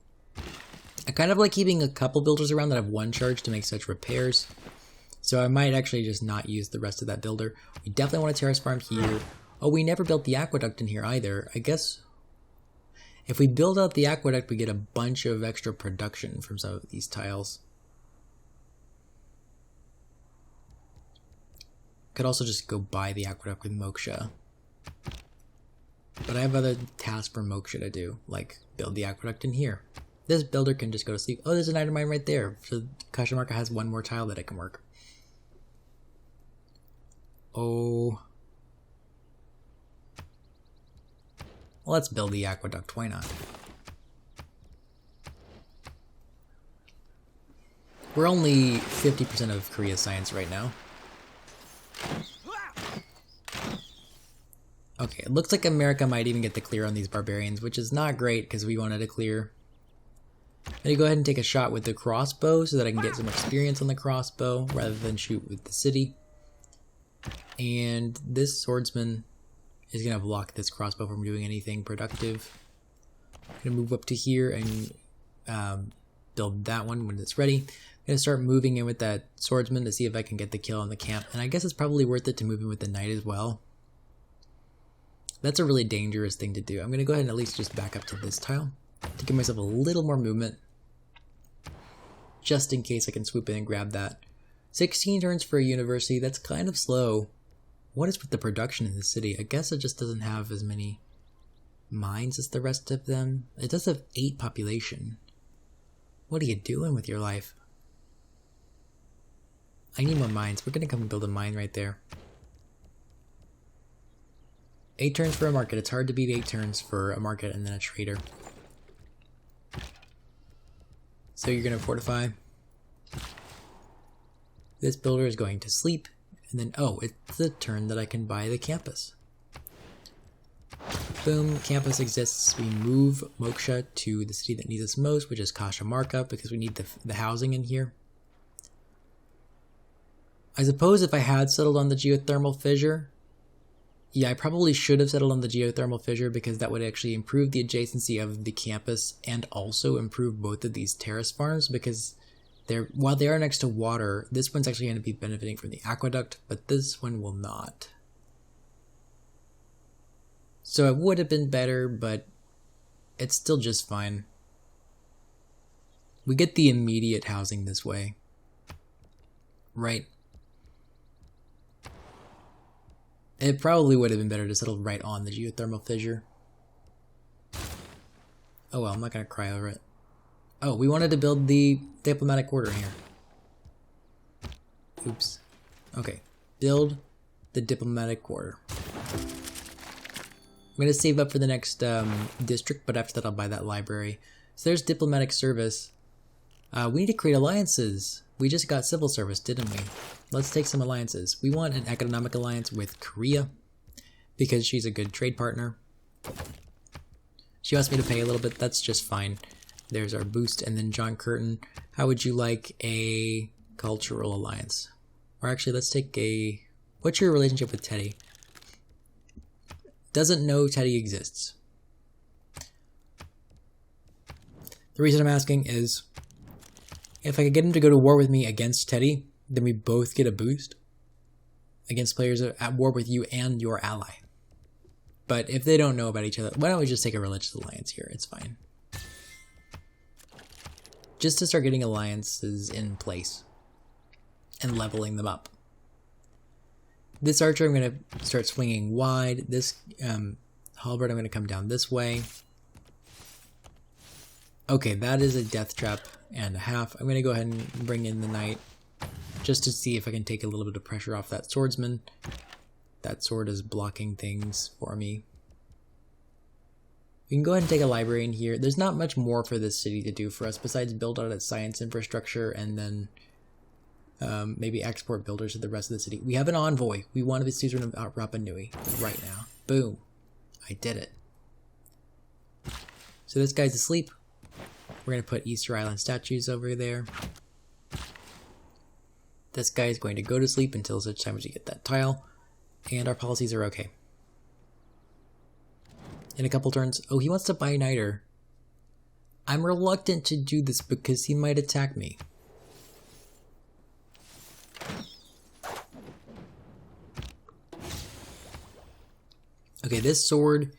I kind of like keeping a couple builders around that have 1 charge to make such repairs. So I might actually just not use the rest of that builder. We definitely want a terrace farm here. Oh, we never built the aqueduct in here either. I guess if we build out the aqueduct, we get a bunch of extra production from some of these tiles. Could also just go buy the aqueduct with Moksha. But I have other tasks for Moksha to do, like build the aqueduct in here. This builder can just go to sleep. Oh, there's an item mine right there. So Cajamarca has one more tile that it can work. Oh. Well, let's build the aqueduct. Why not? We're only 50% of Korea's science right now. Okay, it looks like America might even get the clear on these barbarians, which is not great because we wanted to clear. I'm gonna go ahead and take a shot with the crossbow so that I can get some experience on the crossbow rather than shoot with the city. And this swordsman is gonna block this crossbow from doing anything productive. I'm gonna move up to here and build that one when it's ready. I'm gonna start moving in with that swordsman to see if I can get the kill on the camp. And I guess it's probably worth it to move in with the knight as well. That's a really dangerous thing to do. I'm going to go ahead and at least just back up to this tile to give myself a little more movement, just in case I can swoop in and grab that. 16 turns for a university, that's kind of slow. What is with the production in the city? I guess it just doesn't have as many mines as the rest of them. It does have 8 population. What are you doing with your life? I need more mines. We're going to come and build a mine right there. 8 turns for a market. It's hard to beat 8 turns for a market and then a trader. So you're going to fortify. This builder is going to sleep. And then, oh, it's the turn that I can buy the campus. Boom, campus exists. We move Moksha to the city that needs us most, which is Cajamarca, because we need the housing in here. I suppose if I had settled on the geothermal fissure, yeah, I probably should have settled on the geothermal fissure because that would actually improve the adjacency of the campus and also improve both of these terrace farms because while they are next to water, this one's actually going to be benefiting from the aqueduct, but this one will not. So it would have been better, but it's still just fine. We get the immediate housing this way, right? It probably would have been better to settle right on the geothermal fissure. Oh well, I'm not going to cry over it. Oh, we wanted to build the diplomatic quarter here. Oops. Okay, build the diplomatic quarter. I'm going to save up for the next district, but after that I'll buy that library. So there's diplomatic service. We need to create alliances. We just got civil service, didn't we? Let's take some alliances. We want an economic alliance with Korea because she's a good trade partner. She wants me to pay a little bit. That's just fine. There's our boost. And then John Curtin, how would you like a cultural alliance? Or actually, let's take a... What's your relationship with Teddy? Doesn't know Teddy exists. The reason I'm asking is, if I could get him to go to war with me against Teddy, then we both get a boost against players at war with you and your ally. But if they don't know about each other, why don't we just take a religious alliance here? It's fine. Just to start getting alliances in place and leveling them up. This archer I'm going to start swinging wide. This halberd I'm going to come down this way. Okay, that is a death trap and a half. I'm going to go ahead and bring in the knight just to see if I can take a little bit of pressure off that swordsman. That sword is blocking things for me. We can go ahead and take a library in here. There's not much more for this city to do for us besides build out its science infrastructure and then maybe export builders to the rest of the city. We have an envoy. We want to be Suzerain of Rapa Nui right now. Boom. I did it. So this guy's asleep. We're going to put Easter Island statues over there. This guy is going to go to sleep until such time as we get that tile. And our policies are okay. In a couple turns. Oh, he wants to buy Niter. I'm reluctant to do this because he might attack me. Okay, this sword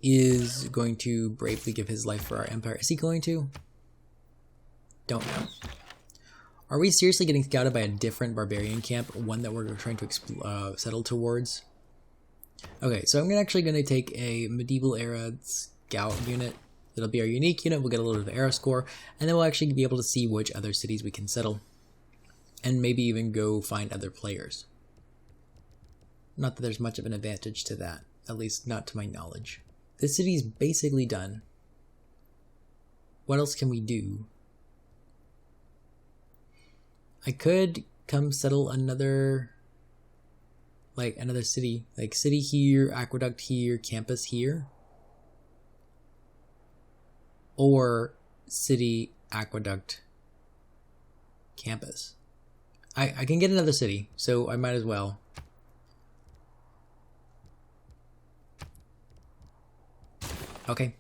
is going to bravely give his life for our empire. Is he going to? Don't know. Are we seriously getting scouted by a different barbarian camp? One that we're trying to settle towards? Okay, so I'm actually going to take a medieval era scout unit. It'll be our unique unit. We'll get a little bit of era score, and then we'll actually be able to see which other cities we can settle. And maybe even go find other players. Not that there's much of an advantage to that. At least not to my knowledge. This city's basically done. What else can we do? I could come settle another city. Like city here, aqueduct here, campus here. Or city, aqueduct, campus. I can get another city, so I might as well. Okay.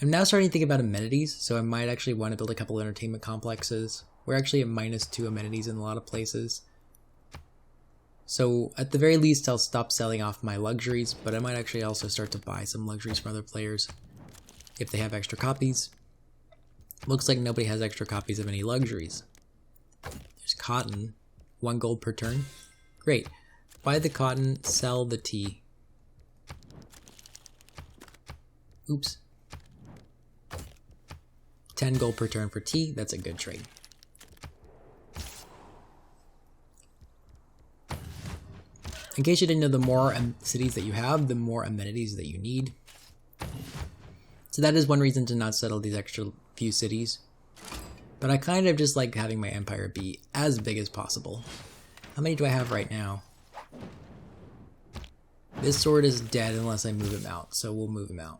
I'm now starting to think about amenities, so I might actually want to build a couple entertainment complexes. We're actually at -2 amenities in a lot of places. So at the very least, I'll stop selling off my luxuries, but I might actually also start to buy some luxuries from other players if they have extra copies. Looks like nobody has extra copies of any luxuries. There's cotton. 1 gold per turn. Great. Buy the cotton, sell the tea. Oops. 10 gold per turn for tea. That's a good trade. In case you didn't know, the more cities that you have, the more amenities that you need. So that is one reason to not settle these extra few cities. But I kind of just like having my empire be as big as possible. How many do I have right now? This sword is dead unless I move him out, so we'll move him out.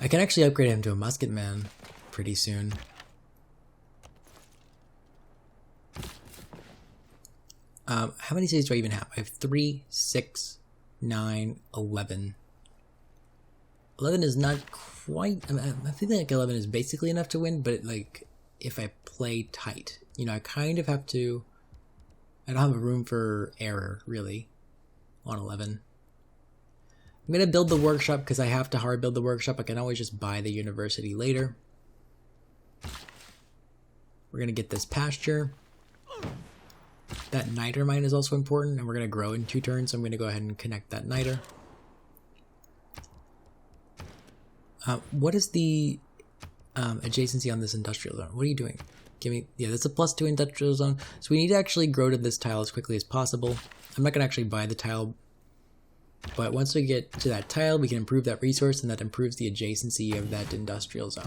I can actually upgrade him to a musketman pretty soon. How many cities do I even have? I have 3, 6, 9, 11. 11 is not quite... I feel like 11 is basically enough to win, but like if I play tight, you know, I kind of have to... I don't have room for error, really, on 11. I'm going to build the workshop because I have to hard build the workshop. I can always just buy the university later. We're going to get this pasture. That niter mine is also important, and we're going to grow in 2 turns, so I'm going to go ahead and connect that niter. What is the adjacency on this industrial zone? What are you doing? Give me... Yeah, that's a +2 industrial zone. So we need to actually grow to this tile as quickly as possible. I'm not going to actually buy the tile, but once we get to that tile, we can improve that resource, and that improves the adjacency of that industrial zone.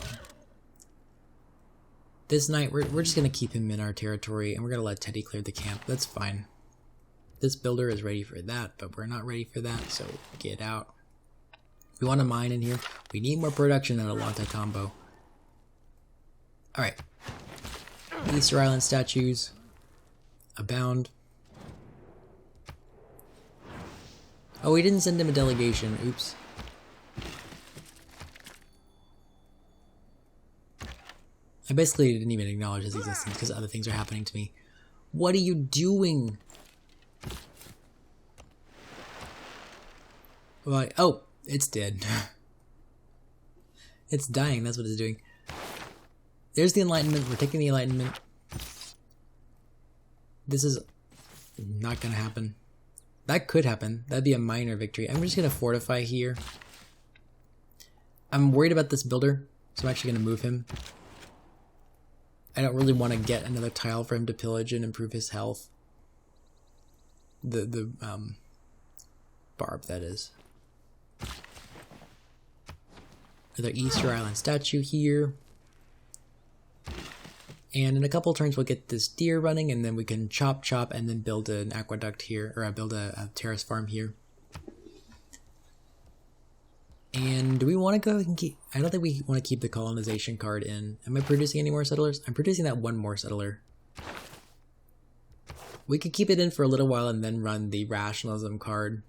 This knight, we're just going to keep him in our territory, and we're going to let Teddy clear the camp. That's fine. This builder is ready for that, but we're not ready for that, so get out. We want to mine in here. We need more production at Alanta Tambo. Alright. Easter Island statues abound. Oh, we didn't send him a delegation. Oops. I basically didn't even acknowledge his existence because other things are happening to me. What are you doing? Well, oh, it's dead. It's dying, that's what it's doing. There's the Enlightenment. We're taking the Enlightenment. This is not going to happen. That could happen. That'd be a minor victory. I'm just going to fortify here. I'm worried about this builder, so I'm actually going to move him. I don't really want to get another tile for him to pillage and improve his health. The barb, that is. Another Easter Island statue here. And in a couple turns we'll get this deer running, and then we can chop and then build an aqueduct here, or build a terrace farm here. And do we want to go and keep... I don't think we want to keep the colonization card in. Am I producing any more settlers? I'm producing that 1 more settler. We could keep it in for a little while and then run the rationalism card.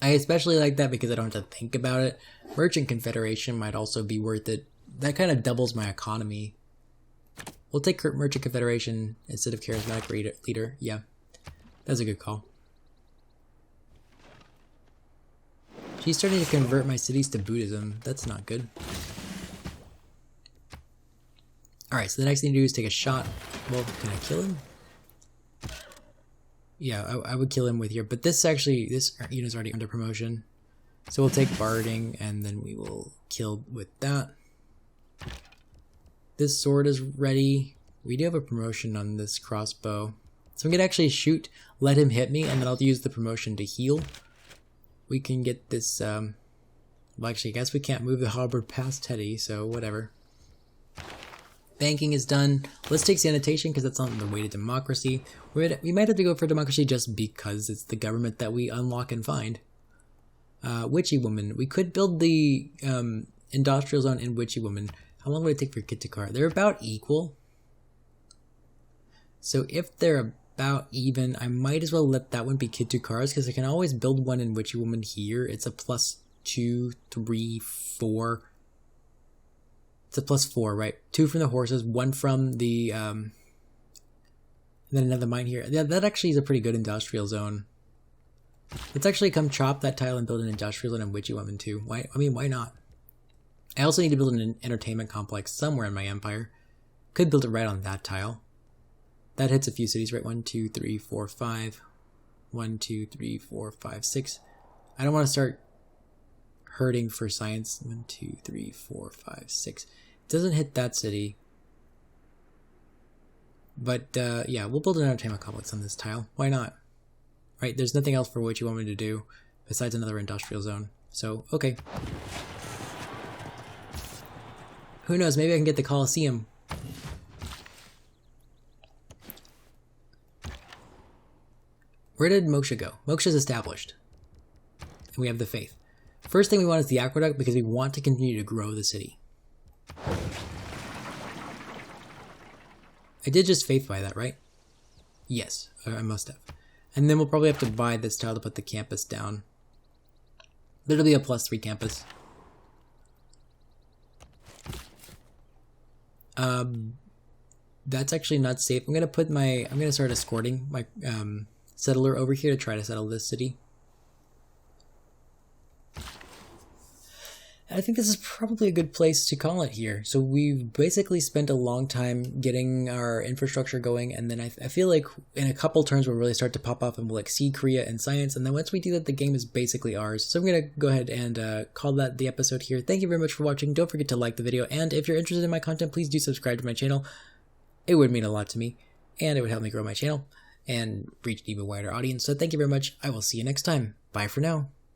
I especially like that because I don't have to think about it. Merchant Confederation might also be worth it. That kind of doubles my economy. We'll take Merchant Confederation instead of Charismatic Leader. Yeah, that's a good call. She's starting to convert my cities to Buddhism. That's not good. Alright, so the next thing to do is take a shot. Well, can I kill him? Yeah, I would kill him with here, but this unit's already under promotion. So we'll take barding, and then we will kill with that. This sword is ready. We do have a promotion on this crossbow. So I'm going to actually shoot, let him hit me, and then I'll use the promotion to heal. We can get this, well actually I guess we can't move the halberd past Teddy, so whatever. Banking is done. Let's take sanitation because that's on the way to democracy. We might have to go for democracy just because it's the government that we unlock and find. Witchy Woman. We could build the industrial zone in Witchy Woman. How long would it take for Kittikar? They're about equal. So if they're about even, I might as well let that one be Kittikar's because I can always build one in Witchy Woman here. It's a +2, 3, 4. It's a +4, right? 2 from the horses, 1 from the, then another mine here. Yeah, that actually is a pretty good industrial zone. Let's actually come chop that tile and build an industrial zone in Witchy Woman too. Why not? I also need to build an entertainment complex somewhere in my empire. Could build it right on that tile. That hits a few cities, right? 1, 2, 3, 4, 5. 1, 2, 3, 4, 5, 6. I don't want to start hurting for science. 1, 2, 3, 4, 5, 6. It doesn't hit that city. But yeah, we'll build an entertainment complex on this tile. Why not? Right, there's nothing else for what you want me to do besides another industrial zone. So, okay. Who knows, maybe I can get the Colosseum. Where did Moksha go? Moksha's established. And we have the faith. First thing we want is the aqueduct because we want to continue to grow the city. I did just faith buy that, right? Yes, I must have. And then we'll probably have to buy this tile to put the campus down. But it'll be a +3 campus. That's actually not safe. I'm gonna start escorting my settler over here to try to settle this city. I think this is probably a good place to call it here. So we've basically spent a long time getting our infrastructure going, and then I feel like in a couple turns we'll really start to pop off and we'll exceed Korea in science, and then once we do that, the game is basically ours. So I'm going to go ahead and call that the episode here. Thank you very much for watching. Don't forget to like the video, and if you're interested in my content, please do subscribe to my channel. It would mean a lot to me, and it would help me grow my channel and reach an even wider audience. So thank you very much. I will see you next time. Bye for now.